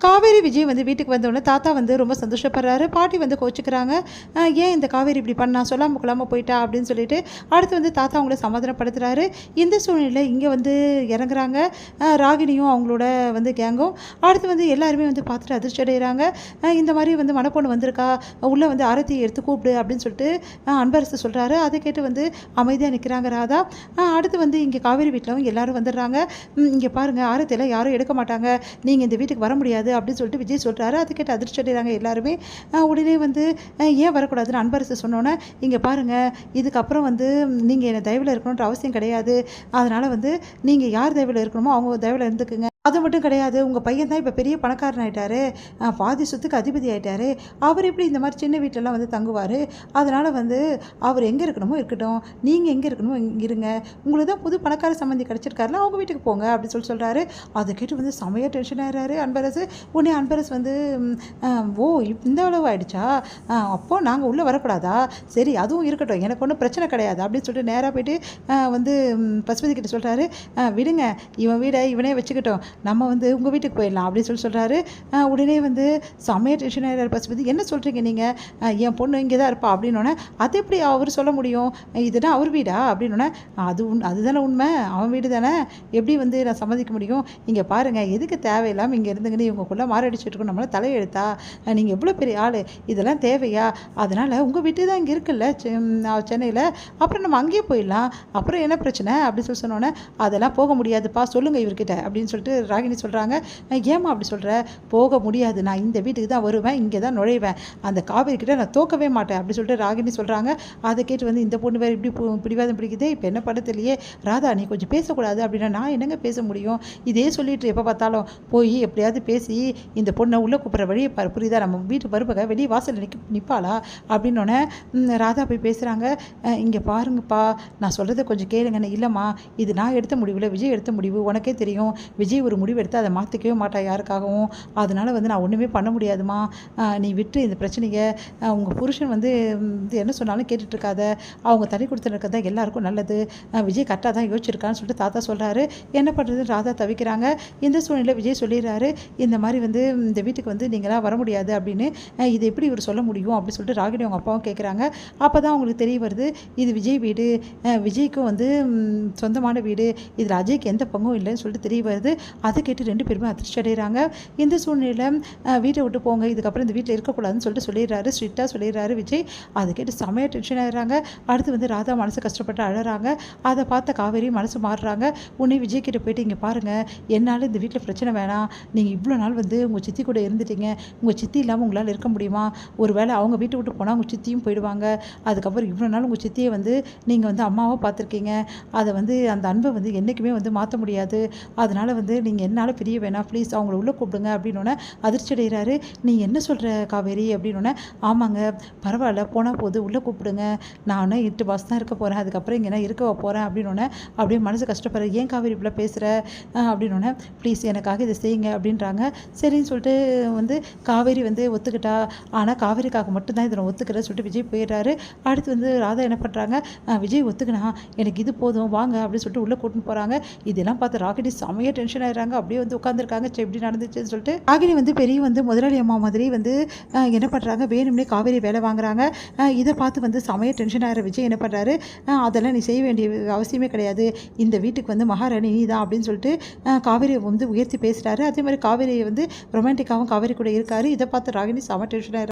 காவேரி விஜய் வந்து வீட்டுக்கு வந்தோடனே தாத்தா வந்து ரொம்ப சந்தோஷப்படுறாரு. பாட்டி வந்து கோச்சிக்கிறாங்க. ஏன் இந்த காவேரி இப்படி பண்ணா, சொல்லாமல் கொள்ளாமல் போயிட்டா அப்படின்னு சொல்லிட்டு அடுத்து வந்து தாத்தா அவங்கள சமாதானப்படுத்துகிறாரு. இந்த சூழ்நிலையில் இங்கே வந்து இறங்குறாங்க ராகினியும் அவங்களோட வந்து கேங்கும். அடுத்து வந்து எல்லாருமே வந்து பார்த்துட்டு அதிர்ச்சி அடைகிறாங்க. இந்த மாதிரி வந்து மணப்பொண்ணு வந்திருக்கா, உள்ளே வந்து ஆரத்தி எடுத்து கூப்பிடு அப்படின்னு சொல்லிட்டு அன்பரசு சொல்கிறாரு. அதை கேட்டு வந்து அமைதியாக நிற்கிறாங்க ராதா. அடுத்து வந்து இங்கே காவேரி வீட்டில் எல்லாரும் வந்துடுறாங்க. இங்கே பாருங்கள், ஆரத்தியெல்லாம் யாரும் எடுக்க மாட்டாங்க, நீங்கள் இந்த வீட்டுக்கு வர முடியாது அப்படின்னு சொல்லிட்டு விஜய் சொல்கிறாரு. அதை கேட்டு அதிர்ச்சி அடைகிறாங்க எல்லாருமே. உடனே வந்து ஏன் வரக்கூடாதுன்னு அன்பரசு சொன்னோன்னே, இங்கே பாருங்கள், இதுக்கப்புறம் வந்து நீங்கள் என்னை தயவில் இருக்கணுன்ற அவசியம் கிடையாது. அதனால் வந்து நீங்கள் யார் தயவில் இருக்கணுமோ அவங்க தயவில் இருந்துக்குங்க. அது மட்டும் கிடையாது, உங்கள் பையன் தான் இப்போ பெரிய பணக்காரன் ஆகிட்டாரு, பாதி சொத்துக்கு அதிபதி ஆகிட்டாரு. அவர் எப்படி இந்த மாதிரி சின்ன வீட்டிலலாம் வந்து தங்குவார்? அதனால் வந்து அவர் எங்கே இருக்கணுமோ இருக்கட்டும், நீங்கள் எங்கே இருக்கணுமோ இங்கே இருங்க. உங்களுக்கு தான் புது பணக்கார சம்மந்தி கிடச்சிருக்காருல, அவங்க வீட்டுக்கு போங்க அப்படின்னு சொல்கிறாரு. அதை கேட்டு வந்து செமையாக டென்ஷன் ஆகிறாரு அன்பரசு. உடனே அன்பரசு வந்து ஓ இந்த அளவு ஆகிடுச்சா, அப்போது நாங்கள் உள்ளே வரக்கூடாதா? சரி அதுவும் இருக்கட்டும், எனக்கு ஒன்றும் பிரச்சனை கிடையாது அப்படின்னு சொல்லிட்டு நேராக போய்ட்டு வந்து பசுபதி கிட்ட சொல்கிறாரு. விடுங்க, இவன் வீடை இவனே வச்சுக்கிட்டோம், நம்ம வந்து உங்கள் வீட்டுக்கு போயிடலாம் அப்படின்னு சொல்கிறாரு. உடனே வந்து செம்மையாக டென்ஷன் ஆகிறார் பசுபதி. என்ன சொல்கிறீங்க நீங்கள், என் பொண்ணு இங்கே தான் இருப்பா அப்படின்னோடனே, அது எப்படி அவர் சொல்ல முடியும், இதுதான் அவர் வீடா அப்படின்னோடனே, அதுதானே உண்மை, அவன் வீடு தானே, எப்படி வந்து நான் சம்மதிக்க முடியும்? இங்கே பாருங்கள், எதுக்கு தேவையில்லாமல் இங்கே இருந்துங்கன்னு இவங்களுக்குள்ளே மாரடிச்சுட்டு இருக்கோம், நம்மளை தலையெழுத்தா, நீங்கள் எவ்வளோ பெரிய ஆள், இதெல்லாம் தேவையா? அதனால் உங்கள் வீட்டு தான் இங்கே இருக்குல்ல சென்னையில், அப்புறம் நம்ம அங்கேயே போயிடலாம், அப்புறம் என்ன பிரச்சனை அப்படின்னு சொன்னோன்னே, அதெல்லாம் போக முடியாதுப்பா, சொல்லுங்கள் இவர்கிட்ட அப்படின்னு சொல்லிட்டு ராகினி சொல்கிறாங்க. ஏமா அப்படி சொல்கிற? போக முடியாது, நான் இந்த வீட்டுக்கு தான் வருவேன், இங்கே தான் நுழைவேன், அந்த காவேரி கிட்ட நான் தோக்கவே மாட்டேன் அப்படி சொல்லிட்டு ராகினி சொல்கிறாங்க. அதை கேட்டு வந்து இந்த பொண்ணு வேறு இப்படி பிடிவாதம் பிடிக்குது, இப்போ என்ன பண்ண தெரியலையே, ராதா நீ கொஞ்சம் பேசக்கூடாது அப்படின்னா நான் என்னங்க பேச முடியும், இதே சொல்லிட்டு எப்போ பார்த்தாலும் போய் எப்படியாவது பேசி இந்த பொண்ணை உள்ளே கூப்பிட்ற வழியை பாரு, புரியுதா, நம்ம வீட்டு பருப்பக வெளியே வாசலில் நிற்பாளா அப்படின்னோடனே ராதா போய் பேசுகிறாங்க. இங்கே பாருங்கப்பா, நான் சொல்கிறத கொஞ்சம் கேளுங்கன்னு. இல்லைம்மா, இது நான் எடுத்த முடிவில் விஜய் எடுத்த முடிவு, உனக்கே தெரியும், விஜய் ஒரு முடிவு எடுத்து அதை மாற்றிக்கவே மாட்டா யாருக்காகவும், அதனால் வந்து நான் ஒன்றுமே பண்ண முடியாதுமா, நீ விட்டு இந்த பிரச்சனையை, உங்கள் புருஷன் வந்து என்ன சொன்னாலும் கேட்டுட்ருக்காத, அவங்க தனி கொடுத்து இருக்கிறதா எல்லாருக்கும் நல்லது, விஜய் கரெக்டாக தான் யோசிச்சிருக்கான்னு சொல்லிட்டு தாத்தா சொல்கிறாரு. என்ன பண்ணுறது, ராதா தவிக்கிறாங்க. இந்த சூழ்நிலை விஜய் சொல்லிடுறாரு, இந்த மாதிரி வந்து இந்த வீட்டுக்கு வந்து நீங்களாம் வர முடியாது அப்படின்னு, இது எப்படி இவர் சொல்ல முடியும் அப்படின்னு சொல்லிட்டு ராகினி அவங்க அப்பாவும் கேட்குறாங்க. அப்போ தான் அவங்களுக்கு தெரிய வருது, இது விஜய் வீடு, விஜய்க்கும் வந்து சொந்தமான வீடு, இதில் அஜய்க்கு எந்த பங்கும் இல்லைன்னு சொல்லிட்டு தெரிய வருது. அதை கேட்டு ரெண்டு பேருமே அதிர்ச்சி அடைகிறாங்க. இந்த சூழ்நிலையில் வீட்டை விட்டு போங்க, இதுக்கப்புறம் இந்த வீட்டில் இருக்கக்கூடாதுன்னு சொல்லிட்டு சொல்லிடுறாரு, ஸ்ட்ரிக்டாக சொல்லிடுறாரு விஜய். அதை கேட்டு செமையாக டென்ஷன் ஆகிறாங்க. அடுத்து வந்து ராதா மனசு கஷ்டப்பட்டு அழறாங்க. அதை பார்த்த காவேரி மனசு மாறுறாங்க. உடனே விஜய் கிட்ட போயிட்டு, இங்கே பாருங்கள், என்னால் இந்த வீட்டில் பிரச்சனை வேணாம், நீங்கள் இவ்வளோ நாள் வந்து உங்கள் சித்தி கூட இருந்துட்டீங்க, உங்கள் சித்தி இல்லாமல் உங்களால் இருக்க முடியுமா? ஒரு வேளை அவங்க வீட்டை விட்டு போனால் உங்கள் சித்தியும் போயிடுவாங்க, அதுக்கப்புறம் இவ்வளோ நாள் உங்கள் சித்தியை வந்து நீங்கள் வந்து அம்மாவாக பார்த்துருக்கீங்க, அதை வந்து அந்த அன்பை வந்து என்றைக்குமே வந்து மாற்ற முடியாது, அதனால் வந்து நீங்கள் என்னால் பிரிய வேணாம், ப்ளீஸ் அவங்கள உள்ளே கூப்பிடுங்க அப்படின்னோடனே அதிர்ச்சி அடைகிறாரு. நீ என்ன சொல்கிற காவேரி அப்படின்னோடனே, ஆமாங்க பரவாயில்ல, போனால் போது உள்ளே கூப்பிடுங்க, நான் 8 மாதம் தான் இருக்க போகிறேன், அதுக்கப்புறம் இங்கே நான் இருக்க போகிறேன் அப்படின்னோடனே அப்படியே மனசு கஷ்டப்படுற, ஏன் காவேரி இப்படி பேசுகிற அப்படின்னோடனே, ப்ளீஸ் எனக்காக இதை செய்யுங்க அப்படின்றாங்க. சரின்னு சொல்லிட்டு வந்து காவேரி வந்து ஒத்துக்கிட்டா. ஆனால் காவேரிக்காக மட்டும்தான் இதை நான் ஒத்துக்கிறேன்னு சொல்லிட்டு விஜய் போயிடுறாரு. அடுத்து வந்து ராதா என்ன பண்ணுறாங்க, விஜய் ஒத்துக்கினா எனக்கு இது போதும் வாங்க அப்படின்னு சொல்லிட்டு உள்ளே கூட்டின்னு போகிறாங்க. இதெல்லாம் பார்த்து ராகினி செமையாக டென்ஷன் ஆகிறாங்க. அப்படியே வந்து உட்காந்துருக்காங்க, எப்படி நடந்துச்சுன்னு சொல்லிட்டு. ராகினி வந்து பெரிய வந்து முதலாளி அம்மா மாதிரி வந்து என்ன பண்ணுறாங்க, வேணும்னே காவேரி வேலை வாங்குறாங்க. இதை பார்த்து வந்து செமையாக டென்ஷன் ஆகிற விஜய் என்ன பண்ணுறாரு, அதெல்லாம் நீ செய்ய வேண்டிய அவசியமே கிடையாது, இந்த வீட்டுக்கு வந்து மகாராணி நீ தான் அப்படின்னு சொல்லிட்டு காவேரியை வந்து உயர்த்தி பேசுகிறாரு. அதே மாதிரி காவேரியை வந்து ரொமான்டிக்காகவும் காவேரி கூட இருக்காரு. இதை பார்த்து ராகினி செம டென்ஷன் ஆகிற